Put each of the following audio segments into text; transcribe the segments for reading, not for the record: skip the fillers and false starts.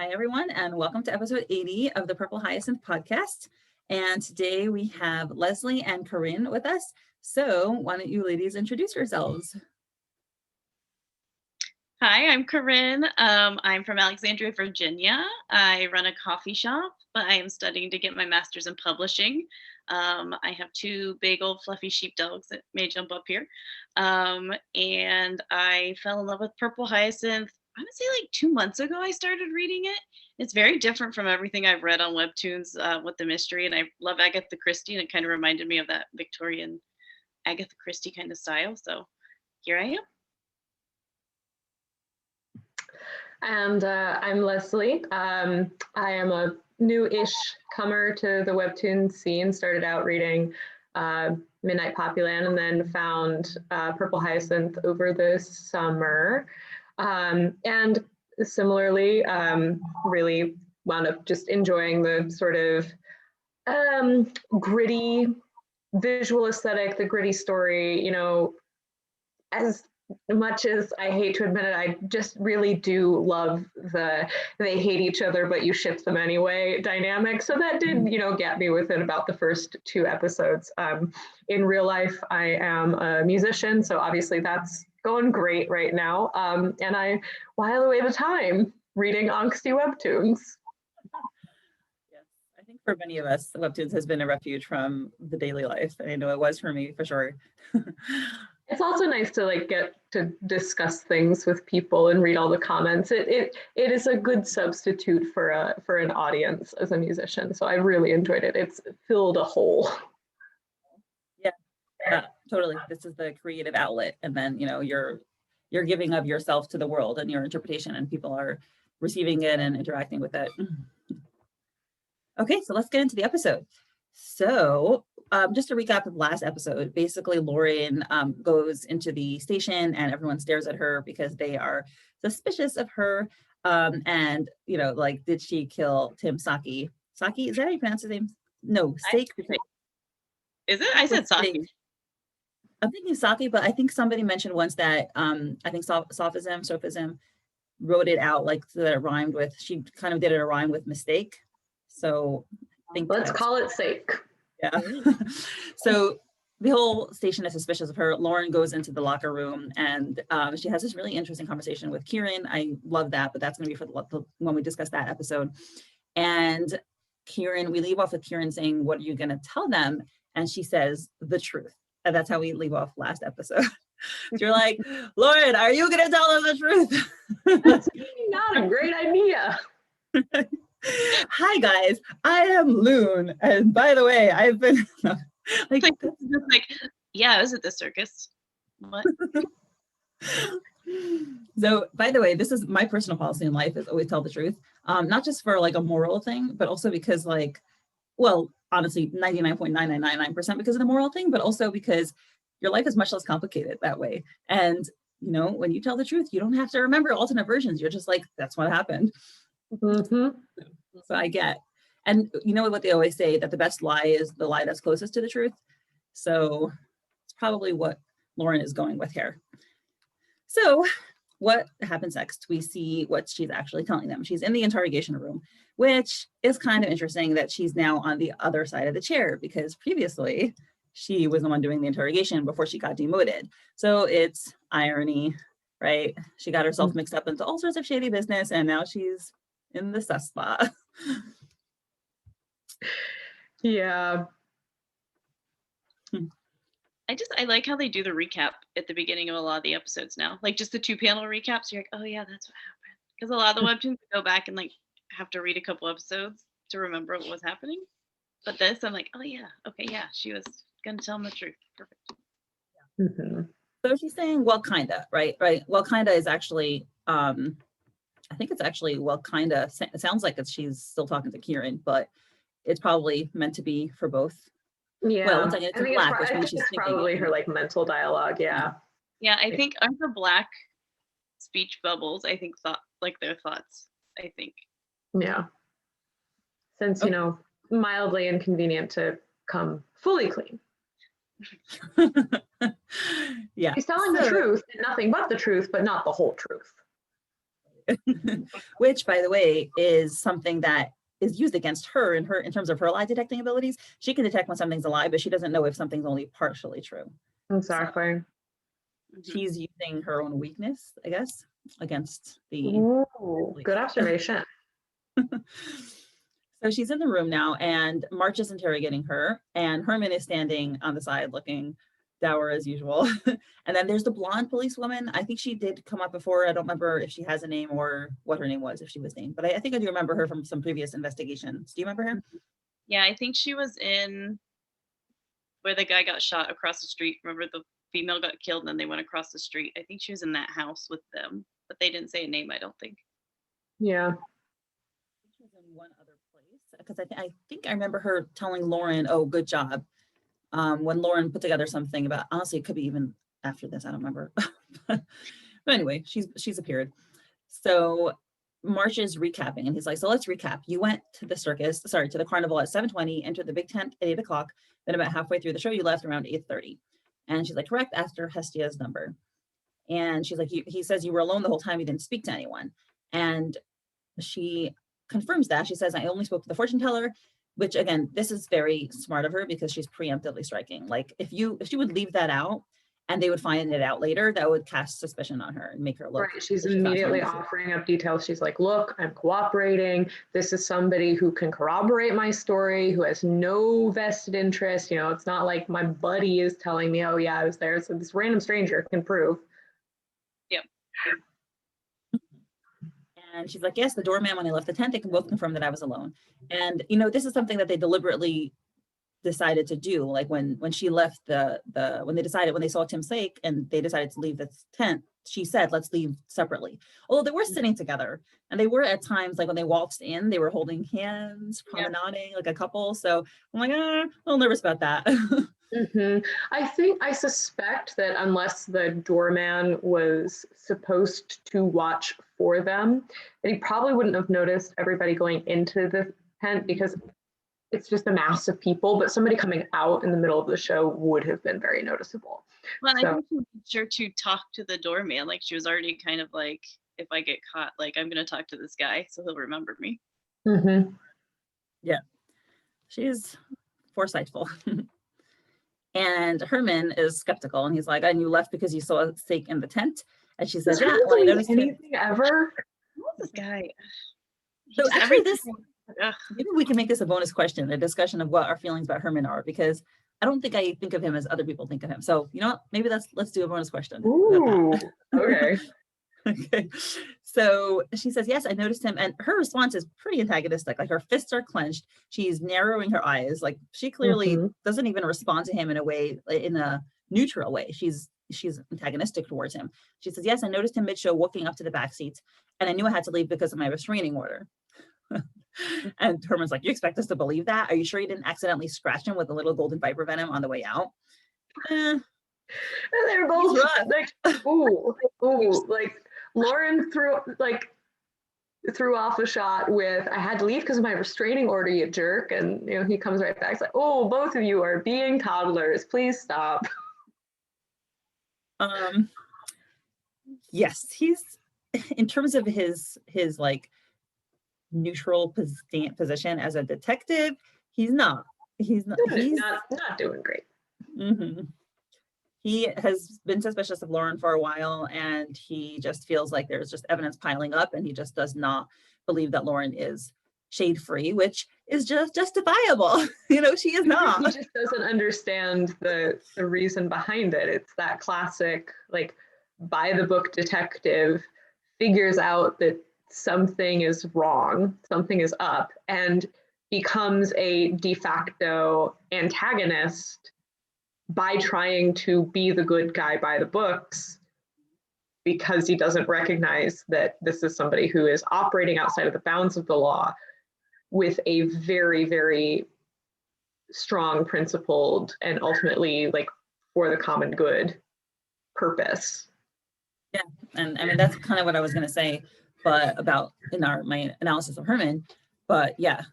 Hi, everyone, and welcome to episode 80 of the Purple Hyacinth podcast. And today we have Leslie and Corrine with us. So why don't you ladies introduce yourselves? Hi, I'm Corinne. I'm from Alexandria, Virginia. I run a coffee shop, but I am studying to get my master's in publishing. I have two big old fluffy sheepdogs that may jump up here. And I fell in love with Purple Hyacinth, I would say like 2 months ago I started reading it. It's very different from everything I've read on Webtoons with the mystery, and I love Agatha Christie, and it kind of reminded me of that Victorian Agatha Christie kind of style. So here I am. And I'm Leslie. I am a new-ish comer to the Webtoon scene. Started out reading Midnight Poppyland and then found Purple Hyacinth over the summer. And similarly, really wound up just enjoying the sort of gritty visual aesthetic, the gritty story, you know, as much as I hate to admit it, I just really do love the they hate each other, but you ship them anyway dynamic. So that did, you know, get me within about the first 2 episodes. In real life, I am a musician, so obviously that's going great right now. And I while away the time reading angsty webtoons. Yes, I think for many of us, Webtoons has been a refuge from the daily life. I know it was for me, for sure. It's also nice to like get to discuss things with people and read all the comments. It is a good substitute for an audience as a musician. So I really enjoyed it. It's filled a hole. Yeah, totally. This is the creative outlet, and then you know you're giving of yourself to the world and your interpretation, and people are receiving it and interacting with it. Okay, so let's get into the episode. So just to recap of the last episode, basically Lauren goes into the station and everyone stares at her because they are suspicious of her. And, you know, like, did she kill 𝗖𝗵𝗲𝗀𝗀? 𝗖𝗵𝗲𝗀𝗀, is that how you pronounce his name? No, 𝗖𝗵𝗲𝗀𝗀𝗀. Is it? I said 𝗖𝗵𝗲𝗀𝗀. I'm thinking 𝗖𝗵𝗲𝗀𝗀, but I think somebody mentioned once that I think sophism wrote it out like so that it rhymed with, she kind of did it a rhyme with mistake. So I think let's call it sake. Yeah. So the whole station is suspicious of her. Lauren goes into the locker room and she has this really interesting conversation with Kieran. I love that, but that's going to be for when we discuss that episode. And Kieran, we leave off with Kieran saying, "What are you going to tell them?" And she says, "The truth." And that's how we leave off last episode. So you're like, Lauren, are you going to tell them the truth? That's not a great idea. Hi guys, I am Loon, and by the way, I've been like, yeah, I was at the circus. What? So, by the way, this is my personal policy in life: is always tell the truth. Not just for like a moral thing, but also because, like, well, honestly, 99.9999% because of the moral thing, but also because your life is much less complicated that way. And you know, when you tell the truth, you don't have to remember alternate versions. You're just like, that's what happened. Mm-hmm. So I get, and you know what they always say, that the best lie is the lie that's closest to the truth. So it's probably what Lauren is going with here. So what happens next? We see what she's actually telling them. She's in the interrogation room, which is kind of interesting that she's now on the other side of the chair, because previously she was the one doing the interrogation before she got demoted. So it's irony, right? She got herself mixed up into all sorts of shady business, and now she's in the sus spot. Yeah. I like how they do the recap at the beginning of a lot of the episodes now, like just the 2-panel recaps. You're like, oh yeah, that's what happened. Because a lot of the webtoons go back and like have to read a couple episodes to remember what was happening. But this, I'm like, oh yeah, okay, yeah, she was gonna tell them the truth. Perfect. Yeah. Mm-hmm. So she's saying, well, kinda, right? Well, kinda is actually, I think it's actually, well, kinda, it sounds like she's still talking to Kieran, but it's probably meant to be for both. Yeah, well, once I get to black, which means she's probably her like mental dialogue. Yeah. Yeah, I think aren't the black speech bubbles, I think, thought like their thoughts, I think. Yeah. Since, you know, mildly inconvenient to come fully clean. Yeah. She's telling the truth, and nothing but the truth, but not the whole truth. which, by the way, is something that is used against her in terms of her lie detecting abilities. She can detect when something's a lie, but she doesn't know if something's only partially true. Exactly. So she's using her own weakness, I guess, against the. Ooh, good observation. So she's in the room now, and March is interrogating her, and Hermann is standing on the side looking dour as usual. And then there's the blonde policewoman. I think she did come up before. I don't remember if she has a name or what her name was, if she was named, but I think I do remember her from some previous investigations. Do you remember her? Yeah, I think she was in where the guy got shot across the street. Remember, the female got killed and then they went across the street. I think she was in that house with them, but they didn't say a name, I don't think. Yeah. She was in one other place, because I think I remember her telling Lauren, "Oh, good job." When Lauren put together something about, honestly, it could be even after this, I don't remember. But anyway, she's appeared. So March is recapping, and he's like, so let's recap. You went to the to the carnival at 7:20, entered the big tent at 8 o'clock. Then about halfway through the show, you left around 8:30. And she's like, correct, after Hestia's number. And she's like, he says you were alone the whole time, you didn't speak to anyone. And she confirms that. She says, I only spoke to the fortune teller, which again, this is very smart of her because she's preemptively striking. Like if she would leave that out and they would find it out later, that would cast suspicion on her and make her look. Right. She's immediately offering up details. She's like, look, I'm cooperating. This is somebody who can corroborate my story, who has no vested interest. You know, it's not like my buddy is telling me, oh yeah, I was there. So this random stranger can prove. Yep. And she's like, yes, the doorman, when I left the tent, they can both confirm that I was alone. And, you know, this is something that they deliberately decided to do. Like when she left when they saw Tim Sake and they decided to leave the tent, she said, let's leave separately. Although they were sitting together, and they were at times, like when they waltzed in, they were holding hands, promenading like a couple. So I'm like, a little nervous about that. Mm-hmm. I suspect that unless the doorman was supposed to watch for them, that he probably wouldn't have noticed everybody going into the tent because it's just a mass of people, but somebody coming out in the middle of the show would have been very noticeable. Well, I think she made sure to talk to the doorman. Like she was already kind of like, if I get caught, like I'm going to talk to this guy so he'll remember me. Mm-hmm. Yeah, she's foresightful. And Hermann is skeptical, and he's like, and you left because you saw Sake in the tent? And she says, yeah, well, I noticed anything ever. Who's this guy? So actually maybe we can make this a bonus question, a discussion of what our feelings about Hermann are, because I don't think I think of him as other people think of him. So you know what, maybe let's do a bonus question. Ooh, okay. Okay. So she says, yes, I noticed him. And her response is pretty antagonistic. Like her fists are clenched. She's narrowing her eyes. Like she clearly doesn't even respond to him in a neutral way. She's antagonistic towards him. She says, yes, I noticed him mid-show walking up to the back seats, and I knew I had to leave because of my restraining order. And Hermann's like, you expect us to believe that? Are you sure you didn't accidentally scratch him with a little golden viper venom on the way out? And they're both like, ooh, like Lauren threw off a shot with, I had to leave because of my restraining order, you jerk. And you know, he comes right back. It's like, oh, both of you are being toddlers. Please stop. Yes, he's, in terms of his like neutral position as a detective, he's not doing great. Mm-hmm. He has been suspicious of Lauren for a while, and he just feels like there's just evidence piling up, and he just does not believe that Lauren is shade-free, which is just justifiable. You know, she is not. He just doesn't understand the reason behind it. It's that classic, like, by the book detective figures out that something is wrong, something is up, and becomes a de facto antagonist by trying to be the good guy by the books, because he doesn't recognize that this is somebody who is operating outside of the bounds of the law with a very, very strong, principled, and ultimately, like, for the common good purpose. Yeah, and I mean, that's kind of what I was going to say, but about my analysis of Hermann. But yeah,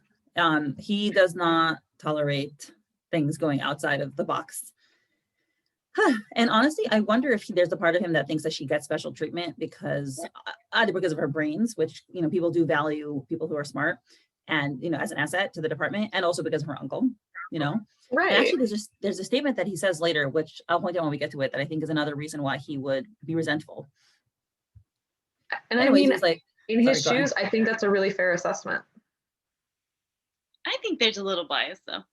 he does not tolerate things going outside of the box. And honestly, I wonder if there's a part of him that thinks that she gets special treatment because either because of her brains, which, you know, people do value people who are smart and, you know, as an asset to the department, and also because of her uncle, you know. Right. And actually, there's a statement that he says later, which I'll point out when we get to it, that I think is another reason why he would be resentful. And anyways, I mean, he's like, in his sorry, shoes, I think that's a really fair assessment. I think there's a little bias though,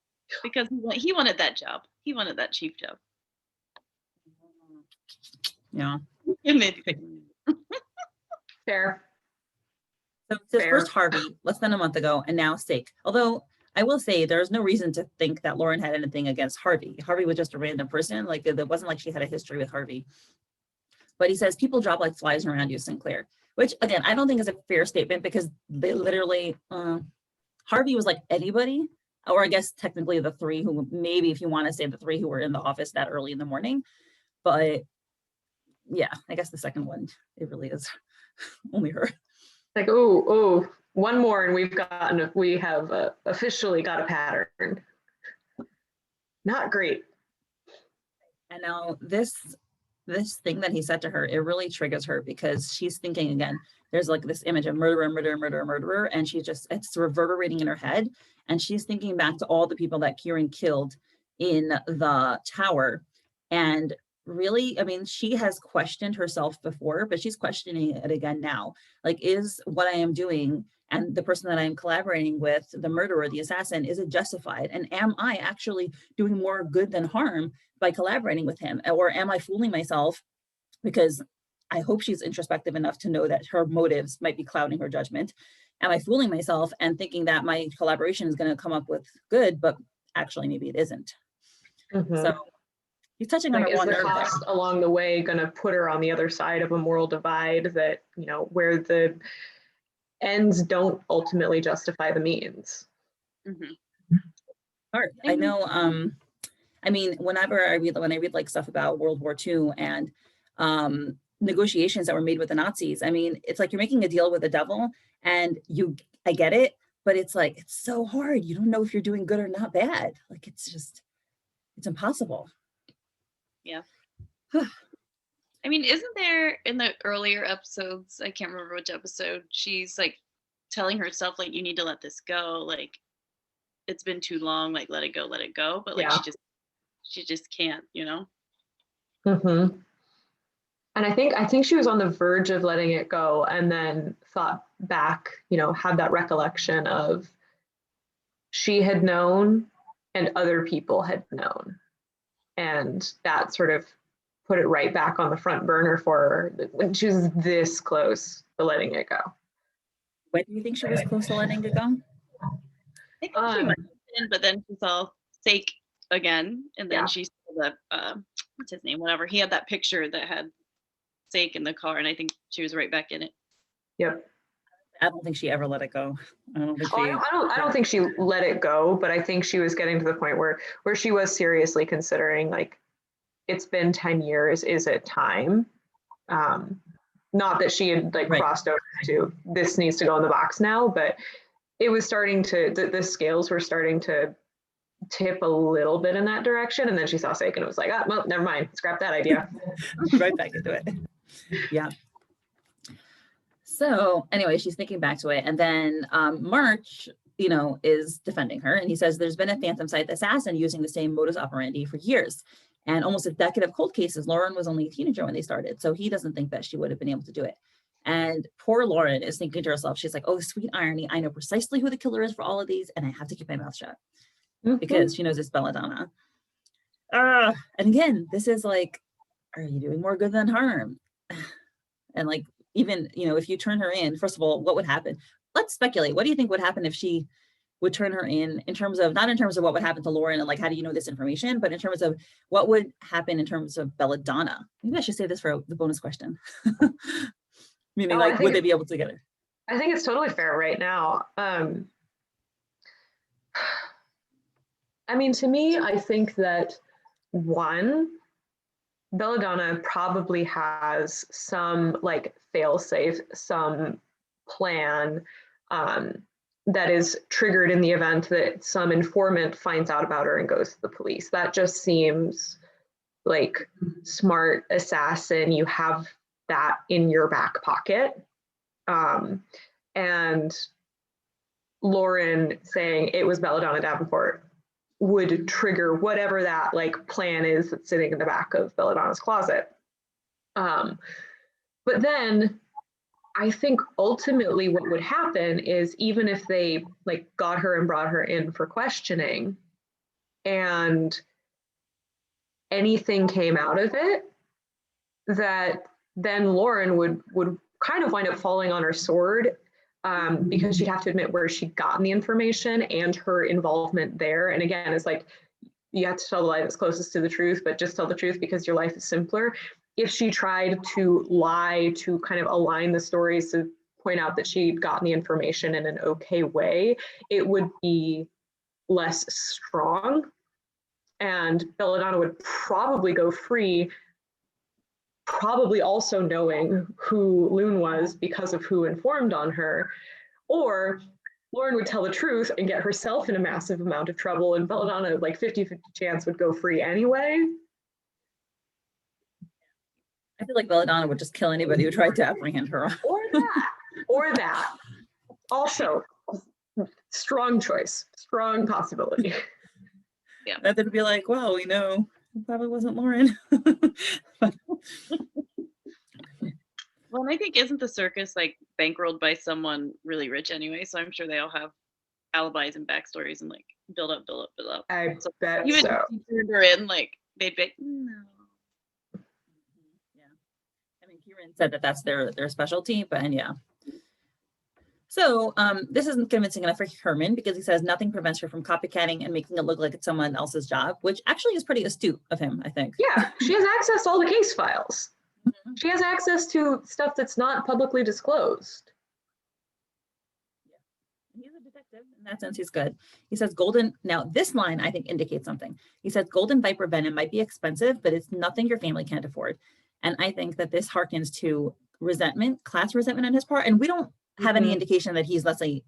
because he wanted that job. He wanted that chief job. yeah. Fair. So it says Fair. first Harvey, less than a month ago, and now 𝗖𝗵𝗲𝗀. Although I will say there's no reason to think that Lauren had anything against Harvey. Harvey was just a random person. Like it wasn't like she had a history with Harvey. But he says people drop like flies around you, Sinclair, which again, I don't think is a fair statement because they literally, Harvey was like anybody, or I guess technically the three who, maybe if you want to say the three who were in the office that early in the morning. But yeah, I guess the second one, it really is only her. Like, oh, one more and we have officially got a pattern. Not great. And now this thing that he said to her, it really triggers her because she's thinking again, there's like this image of murderer, and it's reverberating in her head. And she's thinking back to all the people that Kieran killed in the tower. And really, I mean, she has questioned herself before, but she's questioning it again now. Like, is what I am doing and the person that I am collaborating with, the murderer, the assassin, is it justified? And am I actually doing more good than harm by collaborating with him? Or am I fooling myself? Because I hope she's introspective enough to know that her motives might be clouding her judgment. Am I fooling myself and thinking that my collaboration is going to come up with good, but actually maybe it isn't? So he's touching on like, her one is the nerve cost there. along the way going to put her on the other side of a moral divide that, you know, where the ends don't ultimately justify the means? Hard. I know. I mean, whenever I read like stuff about World War II and negotiations that were made with the Nazis, I mean, it's like you're making a deal with the devil, and I get it, but it's like it's so hard. You don't know if you're doing good or not bad. Like it's impossible. Yeah. I mean, isn't there in the earlier episodes, I can't remember which episode, she's like telling herself like, you need to let this go, like it's been too long, like let it go, but like she just can't, you know. And I think she was on the verge of letting it go, and then thought back, you know, had that recollection of she had known and other people had known, and that sort of put it right back on the front burner for her when she was this close to letting it go. When do you think she was close to letting it go? I think she might have been, but then she saw 𝗖𝗵𝗲𝗀 again, and then she saw the what's his name, whatever, he had that picture that had 𝗖𝗵𝗲𝗀 in the car, and I think she was right back in it. Yep. I don't think she ever let it go. I don't think I don't think she let it go, but I think she was getting to the point where she was seriously considering, like, it's been 10 years, is it time? Not that she had like crossed over to this needs to go in the box now, but it was starting to, the scales were starting to tip a little bit in that direction. And then she saw 𝗖𝗵𝗲𝗀 and it was like, oh, well, never mind, scrap that idea. Right back into it. Yeah. So anyway, she's thinking back to it. And then March, you know, is defending her. And he says there's been a phantom scythe assassin using the same modus operandi for years. And almost a decade of cold cases. Lauren was only a teenager when they started. So he doesn't think that she would have been able to do it. And poor Lauren is thinking to herself, she's like, oh, sweet irony. I know precisely who the killer is for all of these. And I have to keep my mouth shut because she knows it's belladonna. And again, this is like, are you doing more good than harm? And like, even, you know, if you turn her in, first of all, what would happen? Let's speculate. What do you think would happen if she would turn her in terms of, not in terms of what would happen to Lauren and like, how do you know this information, but in terms of what would happen in terms of belladonna? Maybe I should say this for the bonus question. Meaning like, would they be able to get her? I think it's totally fair right now. I mean, to me, I think that one, belladonna probably has some like fail-safe, some plan that is triggered in the event that some informant finds out about her and goes to the police. That just seems like smart assassin, you have that in your back pocket. And Lauren saying it was Belladonna Davenport would trigger whatever that like plan is that's sitting in the back of Belladonna's closet. But then I think ultimately what would happen is, even if they like got her and brought her in for questioning and anything came out of it, that then Lauren would kind of wind up falling on her sword, because she'd have to admit where she'd gotten the information and her involvement there. And again, it's like, you have to tell the lie that's closest to the truth, but just tell the truth because your life is simpler. If she tried to lie to kind of align the stories to point out that she'd gotten the information in an okay way, it would be less strong. And Belladonna would probably go free, probably also knowing who Loon was because of who informed on her. Or Lauren would tell the truth and get herself in a massive amount of trouble, and Belladonna, like 50-50 chance, would go free anyway. I feel like Belladonna would just kill anybody who tried to apprehend her. Or that. Also, strong choice, strong possibility. Yeah. That they'd be like, well, we know it probably wasn't Lauren. Well, and I think, isn't the circus like bankrolled by someone really rich anyway? So I'm sure they all have alibis and backstories and like build up. I So bet even so. if you turned her in, like they'd be, no. Yeah. I mean, Kieran said that that's their specialty, but and yeah. So this isn't convincing enough for Herman, because he says nothing prevents her from copycatting and making it look like it's someone else's job, which actually is pretty astute of him, I think. Yeah, she has access to all the case files. She has access to stuff that's not publicly disclosed. Yeah. He's a detective. In that sense, he's good. He says golden. Now, this line, I think, indicates something. He says golden viper venom might be expensive, but it's nothing your family can't afford. And I think that this harkens to resentment, class resentment on his part. And we don't have any indication that he's, let's say,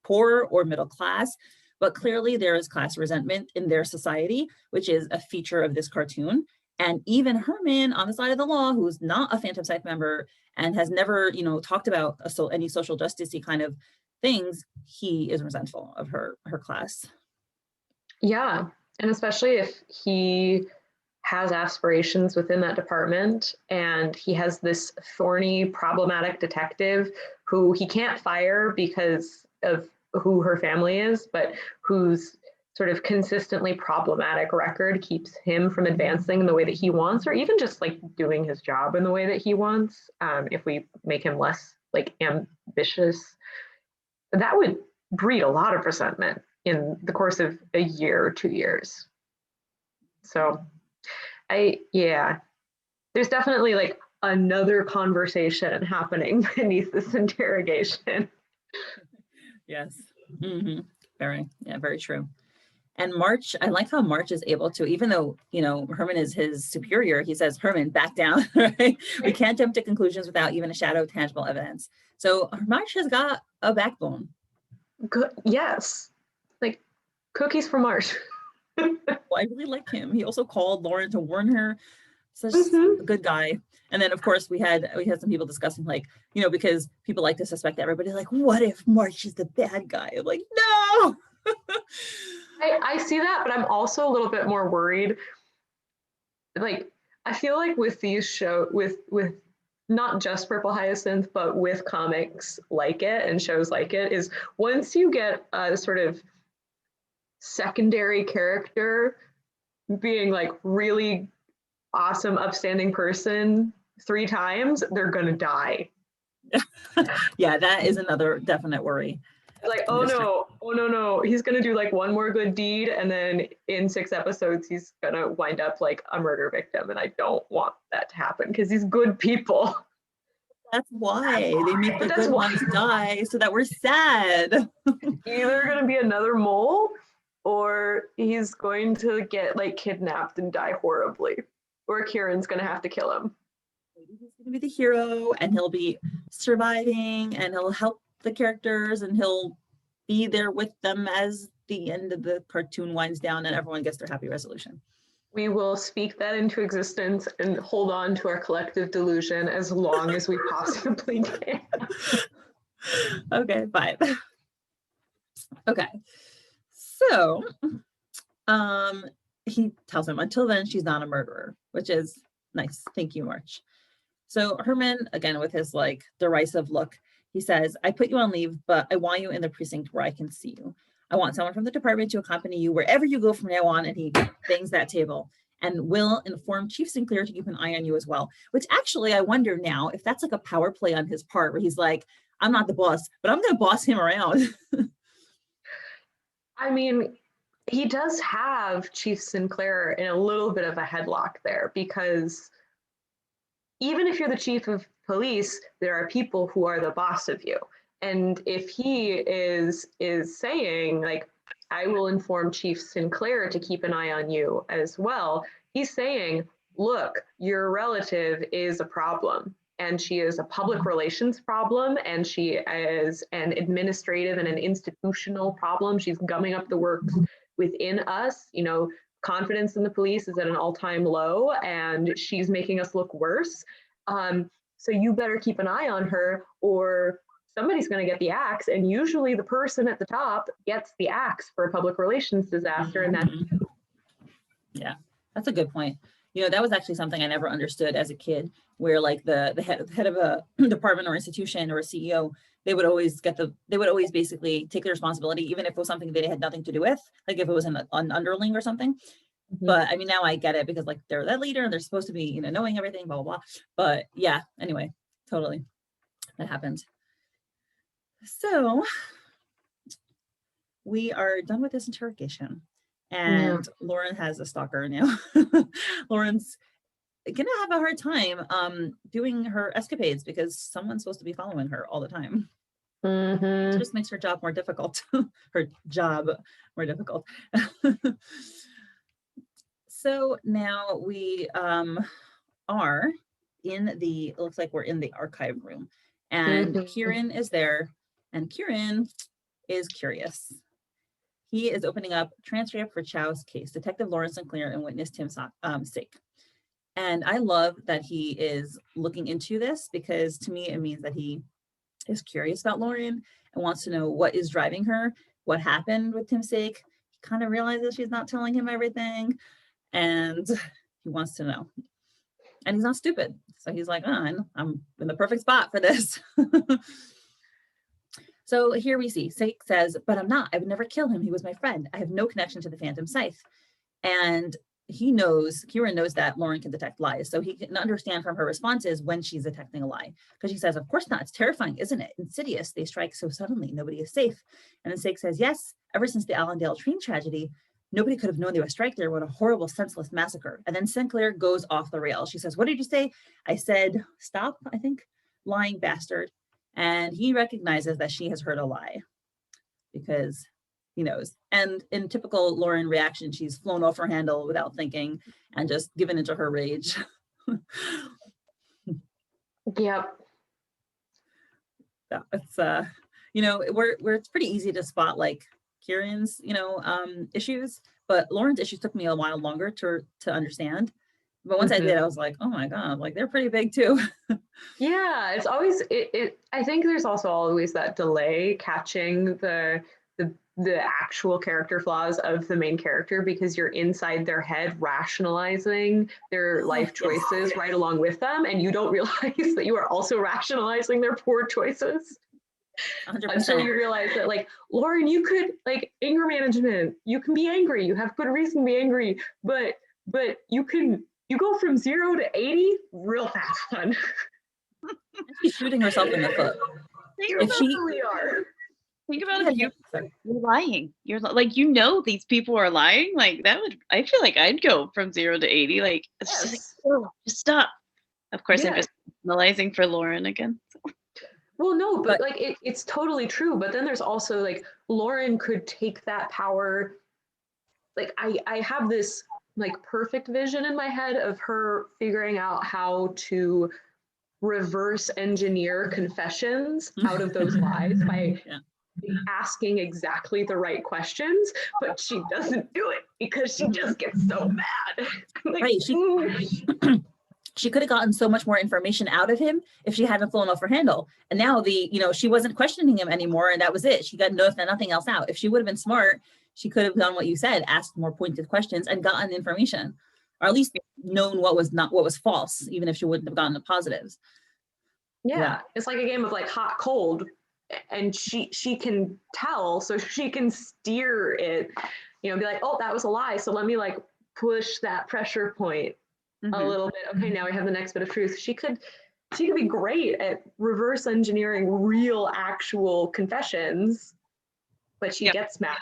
poor or middle class, but clearly there is class resentment in their society, which is a feature of this cartoon. And even Herman, on the side of the law, who's not a Phantom Scythe member and has never, talked about any social justice-y kind of things, he is resentful of her class. Yeah, and especially if he has aspirations within that department and he has this thorny, problematic detective who he can't fire because of who her family is, but whose sort of consistently problematic record keeps him from advancing in the way that he wants, or even just like doing his job in the way that he wants. If we make him less like ambitious, that would breed a lot of resentment in the course of a year or 2 years. So there's definitely like another conversation happening beneath this interrogation. Yes. Very true. And March, I like how March is able to, even though, Herman is his superior, he says, Herman, back down, right? We can't jump to conclusions without even a shadow of tangible evidence. So March has got a backbone. Good. Yes. Like cookies for March. Well, I really like him. He also called Lauren to warn her. Such a good guy. And then, of course, we had some people discussing, like, because people like to suspect everybody, like, what if March is the bad guy? I'm like, no. I see that, but I'm also a little bit more worried. Like, I feel like with these with not just Purple Hyacinth, but with comics like it and shows like it, is once you get a sort of secondary character being like really awesome, upstanding person 3 times, they're gonna die. Yeah, that is another definite worry. Like, oh no, he's gonna do like one more good deed, and then in 6 episodes he's gonna wind up like a murder victim, and I don't want that to happen because he's good people. That's why they make the good ones die, so that we're sad. Either gonna be another mole, or he's going to get like kidnapped and die horribly, or Kieran's gonna have to kill him. Maybe he's gonna be the hero, and he'll be surviving, and he'll help the characters, and he'll be there with them as the end of the cartoon winds down and everyone gets their happy resolution. We will speak that into existence and hold on to our collective delusion as long as we possibly can. Okay, fine. Okay. So, he tells him, until then, she's not a murderer, which is nice. Thank you, March. So Herman, again, with his like derisive look, he says, I put you on leave, but I want you in the precinct where I can see you. I want someone from the department to accompany you wherever you go from now on. And he bangs that table and will inform Chief Sinclair to keep an eye on you as well, which actually I wonder now if that's like a power play on his part where he's like, I'm not the boss, but I'm going to boss him around. I mean, he does have Chief Sinclair in a little bit of a headlock there, because even if you're the chief of police, there are people who are the boss of you. And if he is saying like, I will inform Chief Sinclair to keep an eye on you as well, he's saying, look, your relative is a problem, and she is a public relations problem, and she is an administrative and an institutional problem. She's gumming up the works within us. You know, confidence in the police is at an all-time low, and she's making us look worse. So you better keep an eye on her, or somebody's going to get the axe. And usually the person at the top gets the axe for a public relations disaster. And that's you. Yeah, that's a good point. You know, that was actually something I never understood as a kid, where like the head of a department or institution or a CEO, they would always basically take the responsibility, even if it was something they had nothing to do with, like if it was an underling or something. Mm-hmm. But I mean, now I get it, because like they're that leader and they're supposed to be, you know, knowing everything, blah, blah, blah. But yeah, anyway, totally. That happened. So we are done with this interrogation. And Lauren has a stalker now. Lauren's gonna have a hard time doing her escapades because someone's supposed to be following her all the time. It just makes her job more difficult. Her job more difficult. So now we are in the, it looks like we're in the archive room, and Kieran is there, and Kieran is curious. He is opening up transcript for 𝗖's case, Detective Lawrence Sinclair and witness 𝗖𝗵𝗲𝗀. And I love that he is looking into this, because to me, it means that he is curious about Lauren and wants to know what is driving her, what happened with 𝗖𝗵𝗲𝗀. He kind of realizes she's not telling him everything, and he wants to know. And he's not stupid. So he's like, oh, I'm in the perfect spot for this. So here we see, 𝗖𝗵𝗲𝗀 says, but I'm not. I would never kill him. He was my friend. I have no connection to the Phantom Scythe. And Kieran knows that Lauren can detect lies. So he can understand from her responses when she's detecting a lie. Because she says, of course not. It's terrifying, isn't it? Insidious. They strike so suddenly. Nobody is safe. And then 𝗖𝗵𝗲𝗀 says, yes, ever since the Allendale train tragedy, nobody could have known they would strike there. What a horrible, senseless massacre. And then Sinclair goes off the rails. She says, what did you say? I said, stop, I think. Lying bastard. And he recognizes that she has heard a lie, because he knows. And in typical Lauren reaction, she's flown off her handle without thinking and just given into her rage. Yep. So it's you know, where it's pretty easy to spot like Kieran's, you know, issues, but Lauren's issues took me a while longer to understand. But once I did, I was like, oh my God, like they're pretty big too. Yeah, it's always I think there's also always that delay catching the actual character flaws of the main character, because you're inside their head rationalizing their life choices right along with them, and you don't realize that you are also rationalizing their poor choices. 100%. Until you realize that, like, Lauren, you could, like, anger management, you can be angry, you have good reason to be angry, but you go from 0 to 80 real fast, hun. She's shooting herself in the foot. You really are. Think about if you're lying. You're like, you know, these people are lying. Like that would, I feel like I'd go from 0 to 80. Like, it's just, like, oh, just stop. Of course, I'm just analyzing for Lauren again. Well, no, but like it's totally true. But then there's also like Lauren could take that power. Like I have this like perfect vision in my head of her figuring out how to reverse engineer confessions out of those lies by asking exactly the right questions, but she doesn't do it because she just gets so mad. Like, right. She could have gotten so much more information out of him if she hadn't flown off her handle. And now she wasn't questioning him anymore, and that was it. She got nothing else out. If she would have been smart, she could have done what you said, asked more pointed questions and gotten information, or at least known what was false, even if she wouldn't have gotten the positives. Yeah, it's like a game of like hot, cold, and she can tell, so she can steer it, be like, oh, that was a lie. So let me like push that pressure point a little bit. Okay, now we have the next bit of truth. She could be great at reverse engineering real, actual confessions, but she gets mad.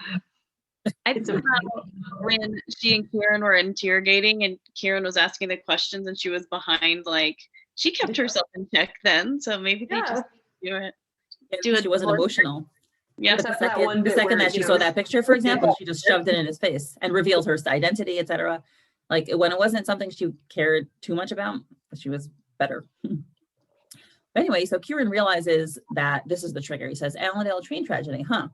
I think about when she and Kieran were interrogating and Kieran was asking the questions and she was behind, like, she kept herself in check then. So maybe they just do it. She wasn't emotional. Yeah. The second that she saw that picture, for example, she just shoved it in his face and revealed her identity, etc. Like, when it wasn't something she cared too much about, she was better. Anyway, so Kieran realizes that this is the trigger. He says, Allendale train tragedy, huh?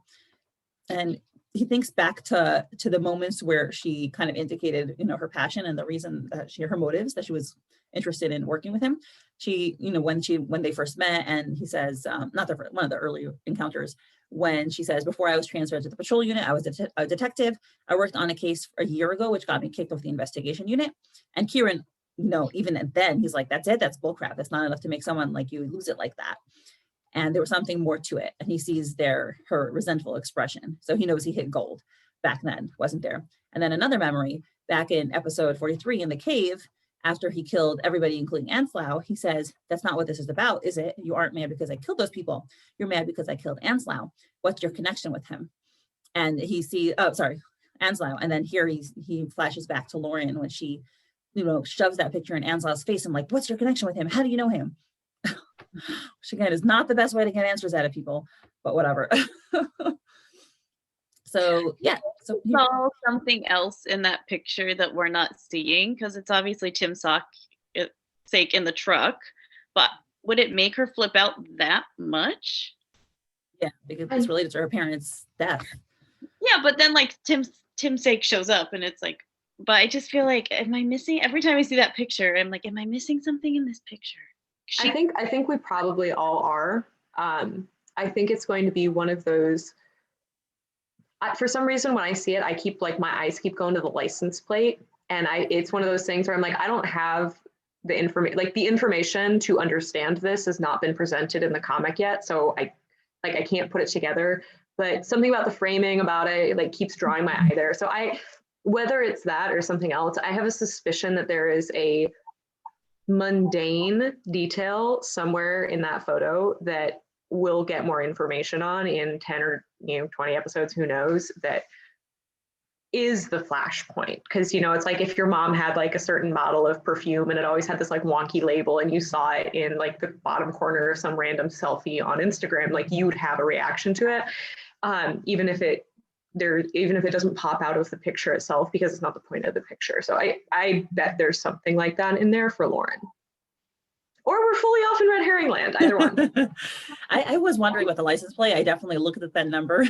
And he thinks back to the moments where she kind of indicated, her passion and the reason that her motives, that she was interested in working with him. She, when they first met, and he says, one of the early encounters, when she says, before I was transferred to the patrol unit, I was a detective. I worked on a case a year ago, which got me kicked off the investigation unit. And Kieran, even then, he's like, that's it, that's bullcrap. That's not enough to make someone like you lose it like that. And there was something more to it. And he sees her resentful expression. So he knows he hit gold back then, wasn't there? And then another memory, back in episode 43 in the cave, after he killed everybody, including 𝗯cie, he says, that's not what this is about, is it? You aren't mad because I killed those people. You're mad because I killed 𝗯cie. What's your connection with him? And he sees, 𝗯cie. And then here he flashes back to Lauren when she, shoves that picture in 𝗯cie's face. I'm like, what's your connection with him? How do you know him? Which again is not the best way to get answers out of people, but whatever. So yeah, so he saw something else in that picture that we're not seeing, because it's obviously 𝗖𝗵𝗲 in the truck, but would it make her flip out that much? Yeah, because it's related to her parents' death. Yeah, but then like 𝗖𝗵𝗲 shows up and it's like, but I just feel like, am I missing, every time I see that picture, I'm like, am I missing something in this picture? I think we probably all are. I think it's going to be one of those, for some reason, when I see it, I keep like, my eyes keep going to the license plate. And it's one of those things where I'm like, I don't have the information to understand this has not been presented in the comic yet. So I can't put it together, but something about the framing about it, like, keeps drawing my eye there. So whether it's that or something else, I have a suspicion that there is a mundane detail somewhere in that photo that we'll get more information on in 10 or 20 episodes, who knows, that is the flashpoint. Because it's like if your mom had like a certain bottle of perfume and it always had this like wonky label and you saw it in like the bottom corner of some random selfie on Instagram, like you would have a reaction to it, even if it doesn't pop out of the picture itself, because it's not the point of the picture. So I bet there's something like that in there for Lauren. Or we're fully off in red herring land, either one. I was wondering about the license plate. I definitely looked at that number.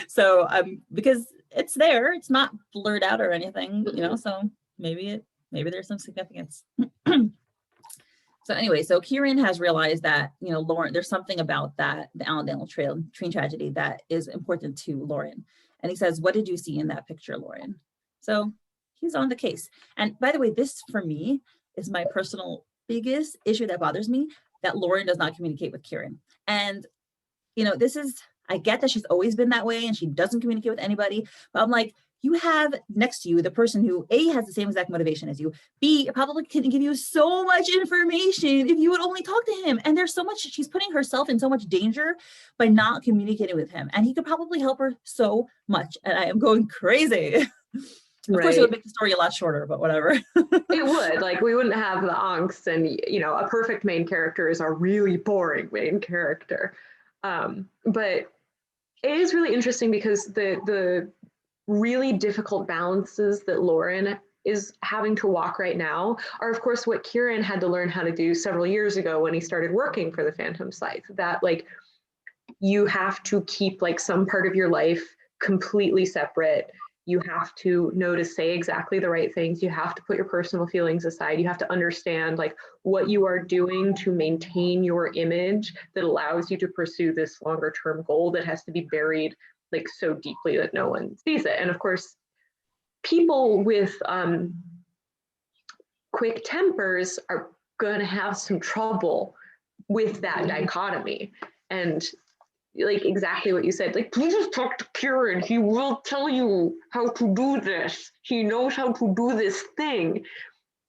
So because it's there, it's not blurred out or anything, so maybe there's some significance. So anyway, so Kieran has realized that, Lauren, there's something about the Allendale train tragedy that is important to Lauren. And he says, what did you see in that picture, Lauren? So he's on the case. And by the way, this for me is my personal biggest issue that bothers me, that Lauren does not communicate with Kieran. And, I get that she's always been that way and she doesn't communicate with anybody, but I'm like, you have next to you the person who A, has the same exact motivation as you, B, probably can give you so much information if you would only talk to him. And there's so much, she's putting herself in so much danger by not communicating with him. And he could probably help her so much. And I am going crazy. Of course, it would make the story a lot shorter, but whatever. It would. Like, we wouldn't have the angst, and a perfect main character is a really boring main character. But it is really interesting because the really difficult balances that Lauren is having to walk right now are, of course, what Kieran had to learn how to do several years ago when he started working for the Phantom Scythe. That, like, you have to keep like some part of your life completely separate. You have to know to say exactly the right things. You have to put your personal feelings aside. You have to understand like what you are doing to maintain your image that allows you to pursue this longer term goal that has to be buried like so deeply that no one sees it. And of course, people with quick tempers are going to have some trouble with that dichotomy. And like exactly what you said, like, please just talk to Kieran. He will tell you how to do this. He knows how to do this thing.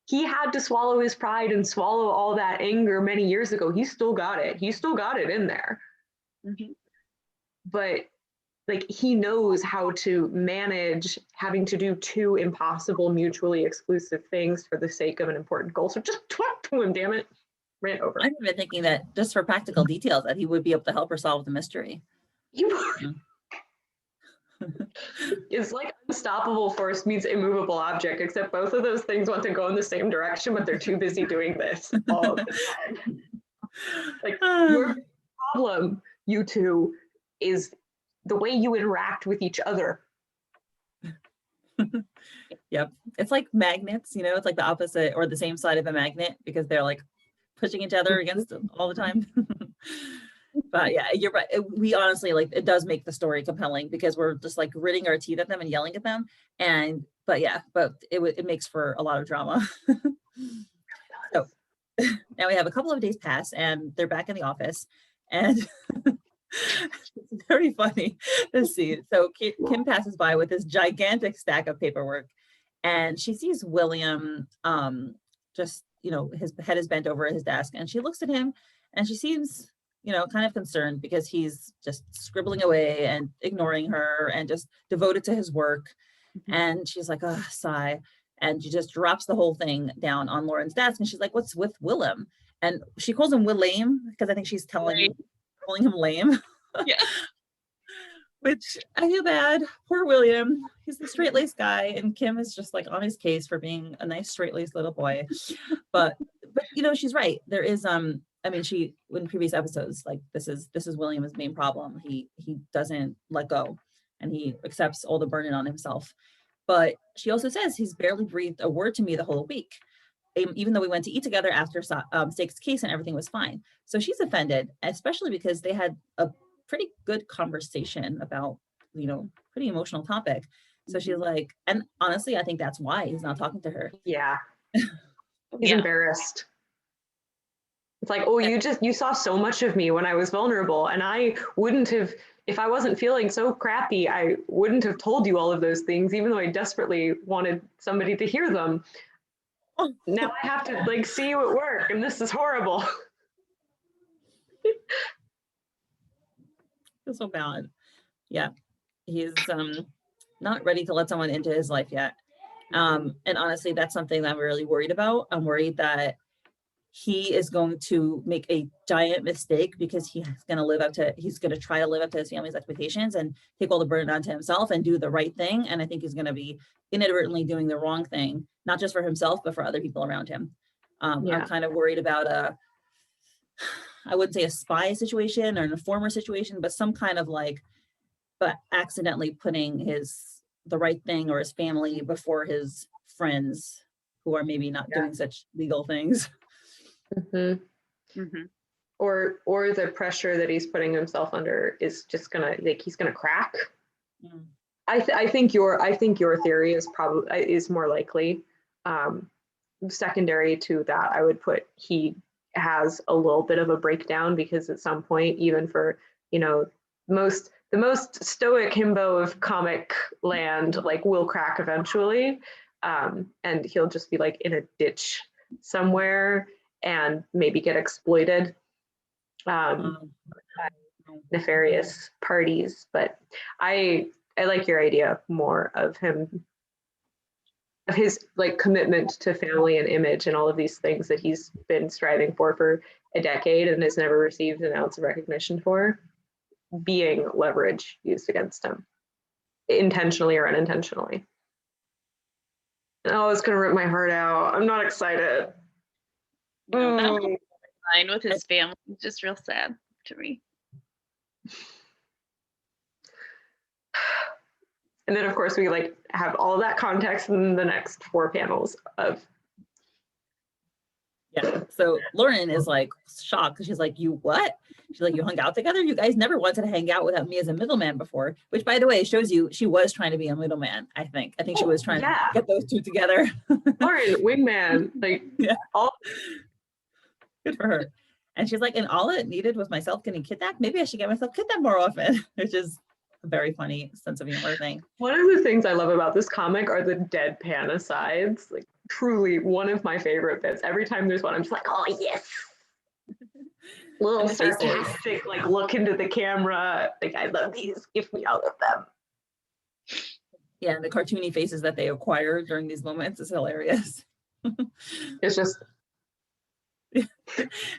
He had to swallow his pride and swallow all that anger many years ago. He still got it. He still got it in there. Mm-hmm. But like, he knows how to manage having to do two impossible, mutually exclusive things for the sake of an important goal. So just talk to him, damn it. Ran over. I'm even thinking that just for practical details, that he would be able to help her solve the mystery. It's like unstoppable force meets immovable object, except both of those things want to go in the same direction, but they're too busy doing this all the time. Like, your problem, you two, is the way you interact with each other. Yep. It's like magnets, you know, it's like the opposite or the same side of a magnet, because they're like pushing each other against it all the time. But yeah, you're right. We honestly, like, it does make the story compelling because we're just like gritting our teeth at them and yelling at them. And, but it makes for a lot of drama. So now we have a couple of days pass and they're back in the office, and it's very funny to see. So Kim passes by with this gigantic stack of paperwork, and she sees William just, you know, his head is bent over his desk, and she looks at him and she seems, you know, kind of concerned because he's just scribbling away and ignoring her and just devoted to his work. Mm-hmm. And she's like, oh, sigh. And she just drops the whole thing down on Lauren's desk. And she's like, what's with Willem? And she calls him Willame because I think she's calling him lame. Yeah. Which I feel bad. Poor William. He's the straight-laced guy, and Kim is just like on his case for being a nice straight-laced little boy. But you know, she's right. There is I mean, she, in previous episodes, like, this is William's main problem. He doesn't let go, and he accepts all the burden on himself. But she also says he's barely breathed a word to me the whole week, even though we went to eat together after 𝗖𝗵𝗲𝗀's case and everything was fine. So she's offended, especially because they had a pretty good conversation about, you know, pretty emotional topic. So she's like, and honestly, I think that's why he's not talking to her. Yeah. He's embarrassed. It's like, oh, you saw so much of me when I was vulnerable, and I wouldn't have, if I wasn't feeling so crappy, I wouldn't have told you all of those things, even though I desperately wanted somebody to hear them. Now I have to like see you at work, and this is horrible. It's so bad. Yeah, he's not ready to let someone into his life yet. And honestly, that's something that I'm really worried about. I'm worried that he is going to make a giant mistake because he's going to try to live up to his family's expectations and take all the burden onto himself and do the right thing. And I think he's going to be inadvertently doing the wrong thing, not just for himself, but for other people around him. I'm kind of worried about I wouldn't say a spy situation or an informer situation, but some kind of but accidentally putting the right thing or his family before his friends who are maybe not doing such legal things. Mm-hmm. Mm-hmm. Or the pressure that he's putting himself under is just gonna, he's gonna crack. Mm. I think your theory is more likely. Secondary to that, I would put he has a little bit of a breakdown because at some point, even for, you know, the most stoic himbo of comic land, will crack eventually, and he'll just be in a ditch somewhere and maybe get exploited by nefarious parties. But I like your idea more of him, of his commitment to family and image and all of these things that he's been striving for a decade and has never received an ounce of recognition for, being leverage used against him, intentionally or unintentionally. Oh, it's gonna rip my heart out. I'm not excited. That whole line with his family is just real sad to me. And then of course we like have all of that context in the next 4 panels of. Yeah, so Lauren is like shocked because she's like, you what? She's like, you hung out together? You guys never wanted to hang out without me as a middleman before, which by the way, shows you she was trying to be a middleman, I think. I think she was trying to get those two together. Lauren, wingman, like, yeah. Good for her. And she's like, and all it needed was myself getting kidnapped. Maybe I should get myself kidnapped more often, which is a very funny sense of humor thing. One of the things I love about this comic are the deadpan asides. Like, truly one of my favorite bits. Every time there's one, I'm just like, oh yes. Little sarcastic, like look into the camera. Like, I love these. Give me all of them. Yeah, the cartoony faces that they acquire during these moments is hilarious. It's just.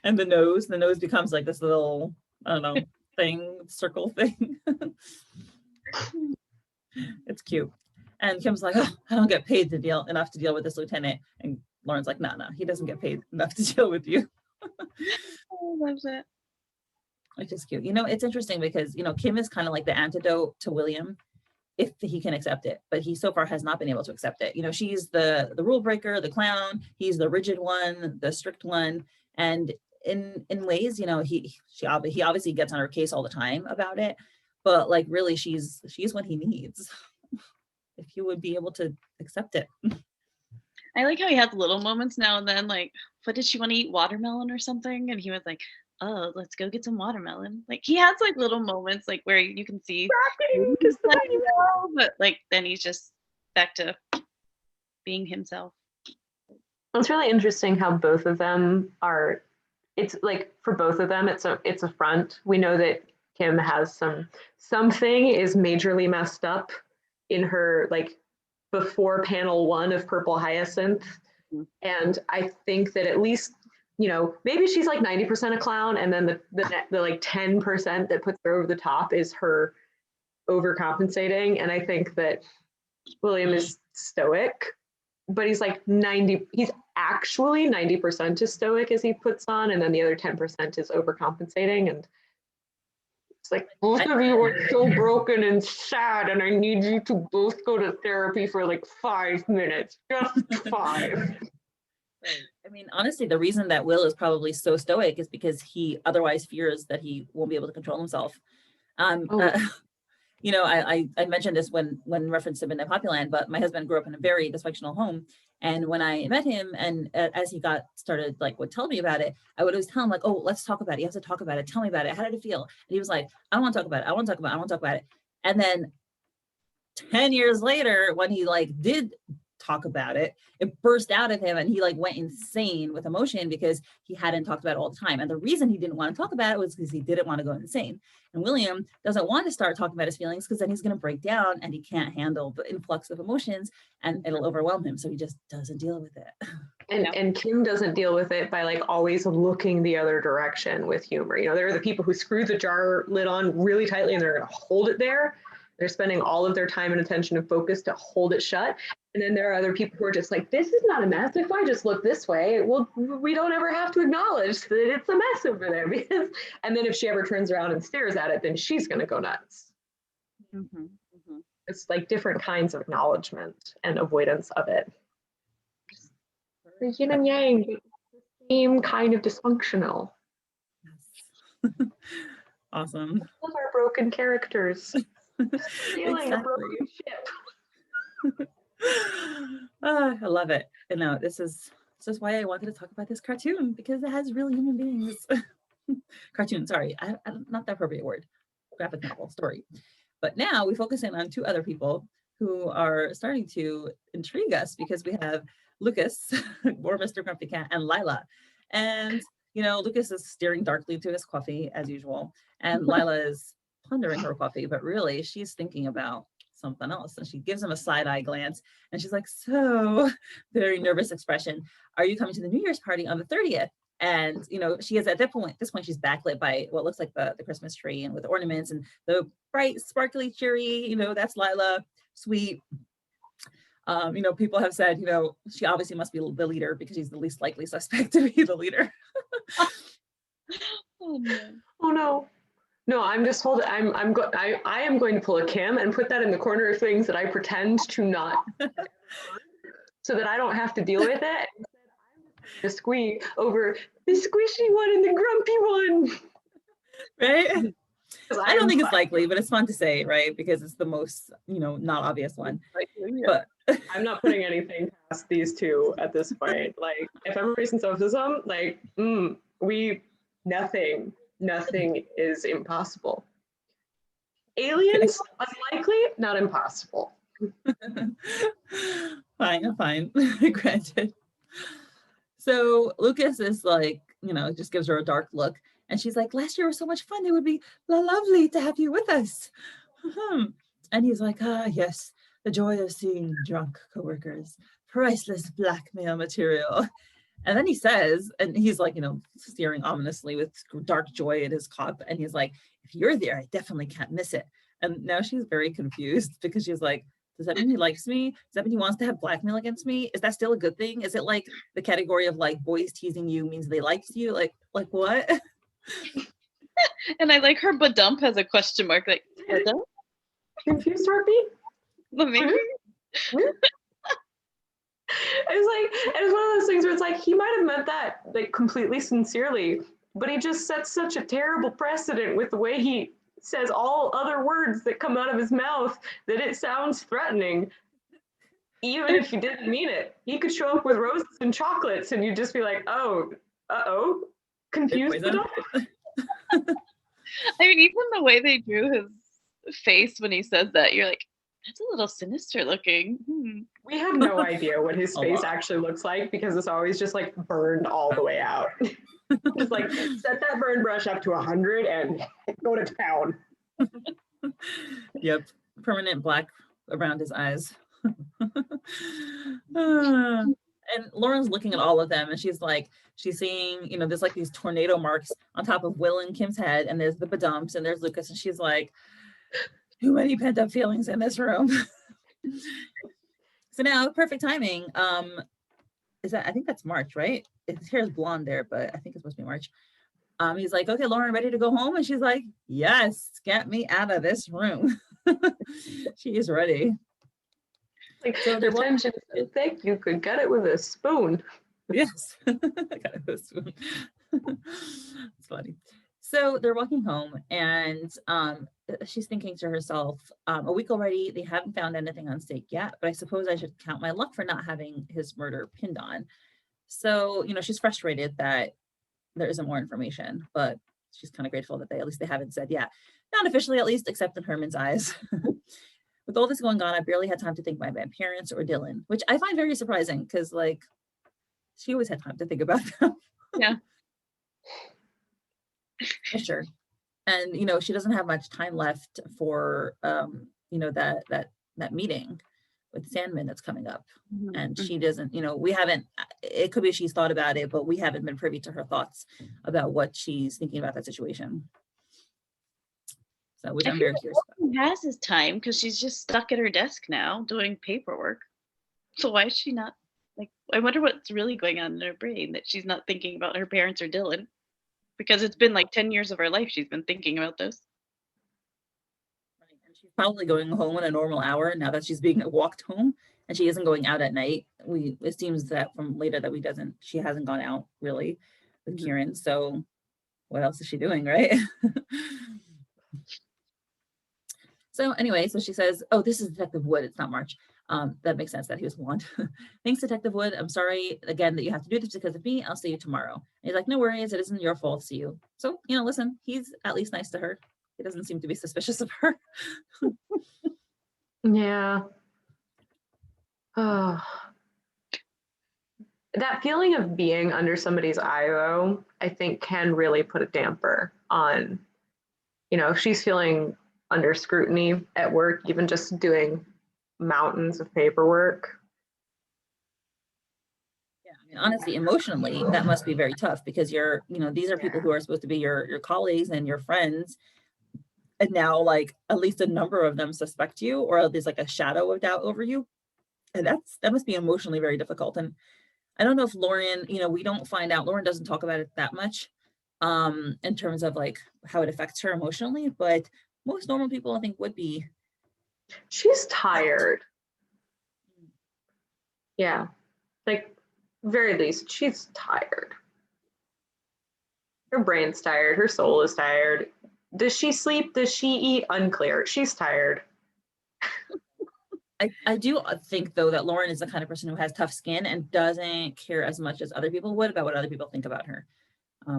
And the nose becomes like this little, I don't know, thing, circle thing. It's cute. And Kim's like, oh, I don't get paid enough to deal with this lieutenant. And Lauren's like, no, he doesn't get paid enough to deal with you. I love it. Which is cute. You know, it's interesting because, you know, Kim is kind of like the antidote to William if he can accept it, but he so far has not been able to accept it. You know, she's the rule breaker, the clown. He's the rigid one, the strict one. And in ways, you know, he obviously gets on her case all the time about it, but like really she's what he needs. If he would be able to accept it. I like how he has little moments now and then, like, what did she want to eat, watermelon or something? And he was like, oh, let's go get some watermelon. Like, he has like little moments like where you can see but like then he's just back to being himself. It's really interesting how both of them are, it's like for both of them it's a front. We know that Kim has something is majorly messed up in her, like before panel 1 of Purple Hyacinth. And I think that at least, you know, maybe she's like 90% a clown, and then the like 10% that puts her over the top is her overcompensating. And I think that William is stoic, but he's like he's actually 90% is stoic as he puts on, and then the other 10% is overcompensating. And it's like, both of you are so broken and sad, and I need you to both go to therapy for like 5 minutes, just 5. Right. I mean, honestly, the reason that Will is probably so stoic is because he otherwise fears that he won't be able to control himself. You know, I mentioned this when reference to Midnight Poppyland, but my husband grew up in a very dysfunctional home. And when I met him, and as he got started, like would tell me about it, I would always tell him like, oh, let's talk about it. You have to talk about it. Tell me about it. How did it feel? And he was like, I don't want to talk about it. I want to talk about it. I want to talk about it. And then 10 years later, when he like did talk about it, it burst out of him and he like went insane with emotion because he hadn't talked about it all the time. And the reason he didn't want to talk about it was because he didn't want to go insane. And William doesn't want to start talking about his feelings because then he's going to break down and he can't handle the influx of emotions and it'll overwhelm him. So he just doesn't deal with it. And Kim doesn't deal with it by like always looking the other direction with humor. You know, there are the people who screw the jar lid on really tightly and they're going to hold it there. They're spending all of their time and attention and focus to hold it shut. And then there are other people who are just like, this is not a mess. If I just look this way, well, we don't ever have to acknowledge that it's a mess over there. Because, and then if she ever turns around and stares at it, then she's going to go nuts. Mm-hmm, mm-hmm. It's like different kinds of acknowledgement and avoidance of it. The yin and yang, the same kind of dysfunctional. Yes. Awesome. All of our broken characters. Feeling a Exactly. broken ship. I love it. And no, this is why I wanted to talk about this cartoon, because it has real human beings. Cartoon, sorry, not the appropriate word. Graphic novel story. But now we focus in on 2 other people who are starting to intrigue us, because we have Lucas, or Mr. Grumpy Cat, and Lila. And you know, Lucas is staring darkly to his coffee as usual, and Lila is pondering her coffee, but really she's thinking about something else. And she gives him a side-eye glance and she's like, so, very nervous expression, are you coming to the New Year's party on the 30th? And you know, she is at this point she's backlit by what looks like the Christmas tree and with ornaments and the bright sparkly cherry, you know, that's Lila, sweet. You know, people have said, you know, she obviously must be the leader because she's the least likely suspect to be the leader. Oh no. Oh no. No, I'm just holding. I am going to pull a Kim and put that in the corner of things that I pretend to not, so that I don't have to deal with it. The squee over the squishy one and the grumpy one. Right? I don't think it's fine. likely, but it's fun to say, right? Because it's the most, not obvious one. Yeah. But I'm not putting anything past these two at this point. Like, if I'm erasing sophism, like, nothing is impossible. Aliens, unlikely, not impossible. Fine, granted. So Lucas is like, just gives her a dark look. And she's like, last year was so much fun. It would be lovely to have you with us. And he's like, yes, the joy of seeing drunk coworkers, priceless blackmail material. And then he says, and he's like, staring ominously with dark joy in his cup. And he's like, if you're there, I definitely can't miss it. And now she's very confused because she's like, does that mean he likes me? Does that mean he wants to have blackmail against me? Is that still a good thing? Is it like the category of like boys teasing you means they liked you? Like what? And I like her badump has a question mark, like, badump? Confused heartbeat? The maybe? It's one of those things where it's like, he might have meant that like completely sincerely, but he just sets such a terrible precedent with the way he says all other words that come out of his mouth that it sounds threatening. Even if he didn't mean it, he could show up with roses and chocolates and you'd just be like, oh, confused badump? I mean, even the way they drew his face when he says that, you're like, that's a little sinister looking. We have no idea what his face actually looks like because it's always just like burned all the way out. Just like set that burn brush up to 100 and go to town. Yep, permanent black around his eyes. And Lauren's looking at all of them and she's seeing, there's like these tornado marks on top of Will and Kim's head, and there's the badumps and there's Lucas, and she's like, too many pent up feelings in this room. So now, perfect timing. I think that's March, right? His hair is blonde there, but I think it's supposed to be March. He's like, okay, Lauren, ready to go home? And she's like, yes, get me out of this room. She is ready. Like, so the tension is so thick, you could get it with a spoon. Yes, got it with a spoon. It's funny. So they're walking home and she's thinking to herself, a week already, they haven't found anything on stake yet, but I suppose I should count my luck for not having his murder pinned on. So, she's frustrated that there isn't more information, but she's kind of grateful that at least they haven't said, yeah, not officially at least, except in Herman's eyes. With all this going on, I barely had time to think about my parents or Dylan, which I find very surprising because like she always had time to think about them. Yeah. Sure. And she doesn't have much time left for that meeting with Sandman that's coming up. Mm-hmm. And she doesn't, we haven't, it could be she's thought about it, but we haven't been privy to her thoughts about what she's thinking about that situation. So which I'm very curious about. She has his time because she's just stuck at her desk now doing paperwork. So why is she not I wonder what's really going on in her brain that she's not thinking about her parents or Dylan. Because it's been like 10 years of her life she's been thinking about this. Right. And she's probably going home in a normal hour now that she's being walked home, and she isn't going out at night. It seems that from later that she hasn't gone out really with Kieran. So what else is she doing, right? So anyway, so she says, oh, this is Detective Wood. It's not March. That makes sense that he was blonde. Thanks, Detective Wood. I'm sorry again that you have to do this because of me. I'll see you tomorrow. And he's like, no worries. It isn't your fault. See you. So, listen, he's at least nice to her. He doesn't seem to be suspicious of her. Yeah. Oh. That feeling of being under somebody's eye, though, I think can really put a damper on, if she's feeling under scrutiny at work, even just doing mountains of paperwork. Yeah, I mean, honestly, emotionally, that must be very tough because these are people who are supposed to be your colleagues and your friends. And now like at least a number of them suspect you, or there's like a shadow of doubt over you. And that must be emotionally very difficult. And I don't know if Lauren, we don't find out, Lauren doesn't talk about it that much. in terms of like how it affects her emotionally, but most normal people I think would be. She's tired. Yeah, like very least she's tired. Her brain's tired, her soul is tired. Does she sleep? Does she eat? Unclear. She's tired. I do think though that Lauren is the kind of person who has tough skin and doesn't care as much as other people would about what other people think about her.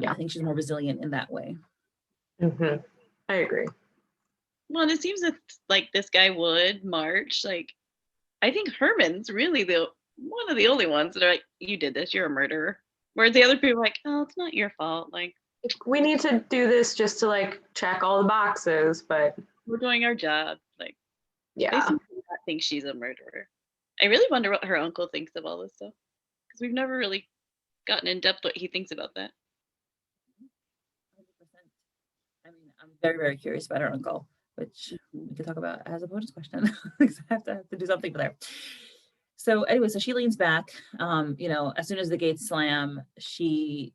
Yeah. I think she's more resilient in that way. Mm-hmm. I agree. Well, and it seems that like this guy would March. Like, I think Herman's really one of the only ones that are like, you did this, you're a murderer. Whereas the other people are like, oh, it's not your fault. Like, we need to do this just to like check all the boxes, but we're doing our job. Like, yeah. they seem to not think she's a murderer. I really wonder what her uncle thinks of all this stuff, because we've never really gotten in depth what he thinks about that. 100%. I mean, I'm very, very curious about her uncle, which we could talk about as a bonus question. Because I have to do something there. So anyway, so she leans back. As soon as the gates slam, she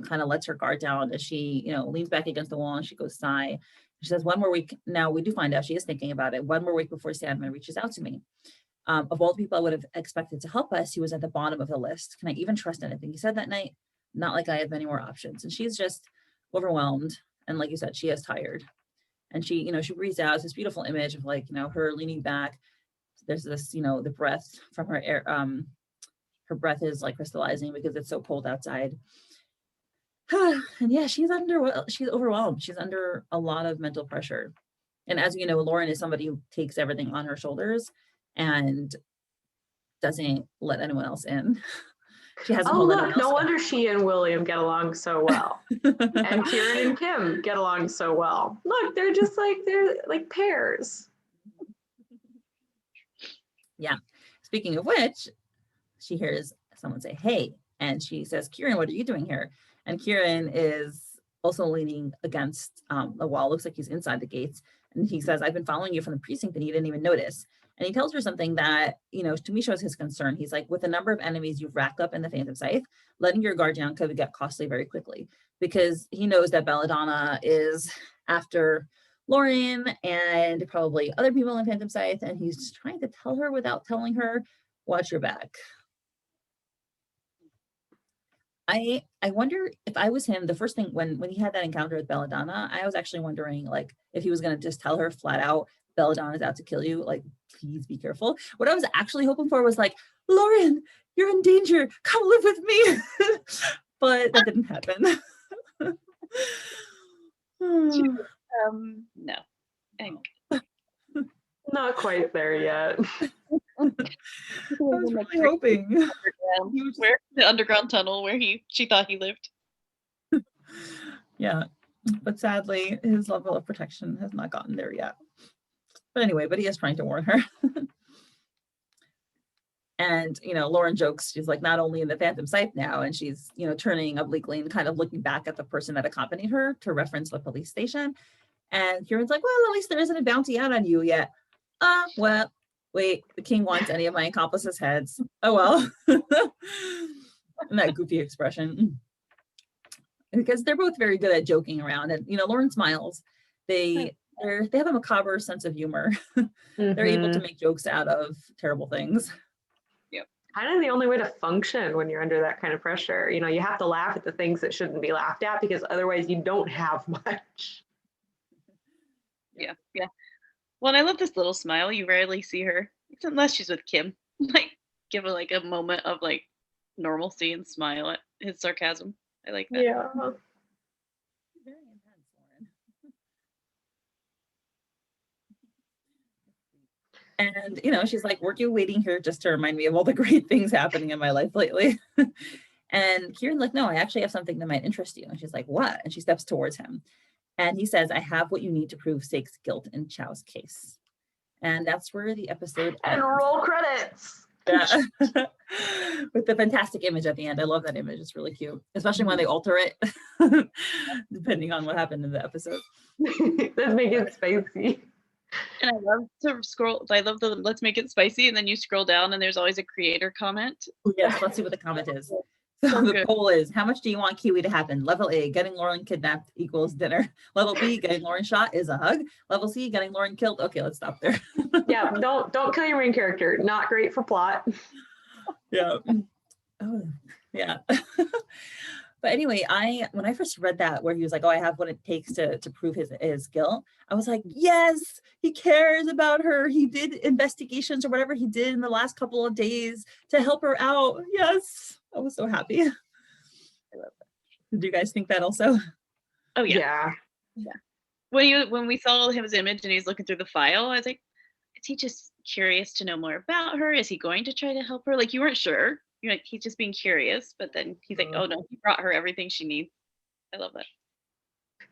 kind of lets her guard down as she, leans back against the wall and she goes, sigh. She says, one more week. Now we do find out she is thinking about it. One more week before Sandman reaches out to me. Of all the people I would have expected to help us, he was at the bottom of the list. Can I even trust anything he said that night? Not like I have many more options. And she's just overwhelmed. And like you said, she is tired. And she, she breathes out this beautiful image of like, her leaning back. There's this, the breath from her air, her breath is like crystallizing because it's so cold outside. And yeah, she's overwhelmed. She's under a lot of mental pressure. And as you know, Lauren is somebody who takes everything on her shoulders and doesn't let anyone else in. She hasn't. Oh look, no wonder she and William get along so well. And Kieran and Kim get along so well. Look, they're like pairs. Yeah. Speaking of which, she hears someone say, hey, and she says, Kieran, what are you doing here? And Kieran is also leaning against the wall. Looks like he's inside the gates. And he says, I've been following you from the precinct and you didn't even notice. And he tells her something that, to me shows his concern. He's like, with the number of enemies you've racked up in the Phantom Scythe, letting your guard down could get costly very quickly, because he knows that Belladonna is after Lauren and probably other people in Phantom Scythe, and he's trying to tell her without telling her, watch your back. I wonder if I was him, the first thing when he had that encounter with Belladonna, I was actually wondering like if he was going to just tell her flat out, Belladonna's out to kill you, like please be careful. What I was actually hoping for was like, Lauren, you're in danger, come live with me. But that didn't happen. No. Not quite there yet. I was really hoping. Where the underground tunnel where she thought he lived. Yeah, but sadly, his level of protection has not gotten there yet. But anyway, he is trying to warn her. And, Lauren jokes, she's like not only in the Phantom Scythe now, and she's, turning obliquely and kind of looking back at the person that accompanied her to reference the police station. And Kieran's like, well, at least there isn't a bounty out on you yet. Well, wait, the king wants any of my accomplices' heads. Oh, well. And that goofy expression. Because they're both very good at joking around. And, Lauren smiles. They have a macabre sense of humor. They're able to make jokes out of terrible things. Yep. Kind of the only way to function when you're under that kind of pressure. You have to laugh at the things that shouldn't be laughed at, because otherwise you don't have much. Yeah. Well, and I love this little smile. You rarely see her, unless she's with Kim. Like, give her like a moment of like normalcy and smile at his sarcasm. I like that. Yeah. Very intense, Lauren. And she's like, weren't you waiting here just to remind me of all the great things happening in my life lately? And Kieran's like, no, I actually have something that might interest you. And she's like, what? And she steps towards him. And he says, I have what you need to prove 𝗖𝗵𝗲𝗀𝗀 guilt in 𝗬's case. And that's where the episode ends. And roll credits. Yeah. With the fantastic image at the end. I love that image. It's really cute, especially when they alter it, depending on what happened in the episode. Let's make it spicy. And I love to scroll. I love the let's make it spicy. And then you scroll down and there's always a creator comment. Yes, let's see what the comment is. So Sounds the good. poll is, how much do you want Kiwi to happen? Level A, getting Lauren kidnapped equals dinner. Level B, getting Lauren shot is a hug. Level C, getting Lauren killed. Okay, let's stop there. Yeah, don't kill your main character. Not great for plot. Yeah. Oh, yeah. But anyway, when I first read that, where he was like, oh, I have what it takes to prove his guilt, I was like, yes, he cares about her. He did investigations or whatever he did in the last couple of days to help her out. Yes. I was so happy. I love that. Did you guys think that also? Oh yeah. Yeah. When we saw his image and he's looking through the file, I was like, is he just curious to know more about her? Is he going to try to help her? Like, you weren't sure. You're like, he's just being curious, but then he's like, oh no, he brought her everything she needs. I love that.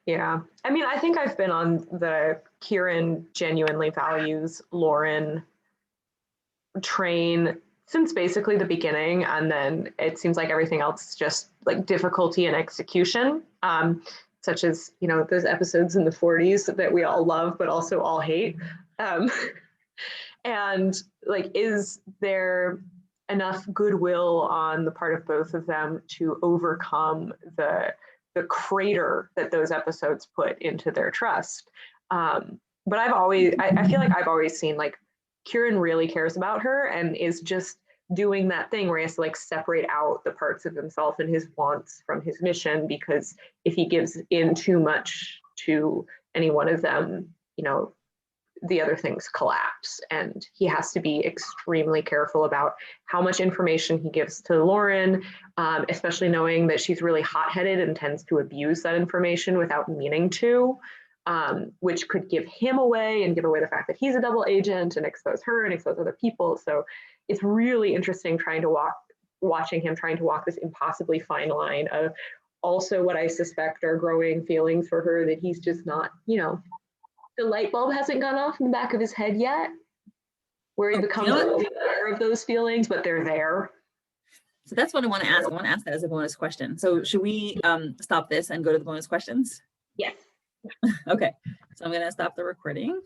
Yeah. I mean, I think I've been on the Kieran genuinely values Lauren train since basically the beginning, and then it seems like everything else is just like difficulty in execution, such as, you know, those episodes in the 40s that we all love but also all hate. And like, is there enough goodwill on the part of both of them to overcome the crater that those episodes put into their trust? But I feel like I've always seen like Kieran really cares about her and is just doing that thing where he has to like separate out the parts of himself and his wants from his mission, because if he gives in too much to any one of them, you know, the other things collapse, and he has to be extremely careful about how much information he gives to Lauren, especially knowing that she's really hot-headed and tends to abuse that information without meaning to, which could give him away and give away the fact that he's a double agent and expose her and expose other people. So it's really interesting watching him trying to walk this impossibly fine line of also what I suspect are growing feelings for her that he's just not, you know, the light bulb hasn't gone off in the back of his head yet, where he becomes aware of those feelings, but they're there. So that's what I want to ask. I want to ask that as a bonus question. So should we stop this and go to the bonus questions? Yes. Okay, so I'm going to stop the recording.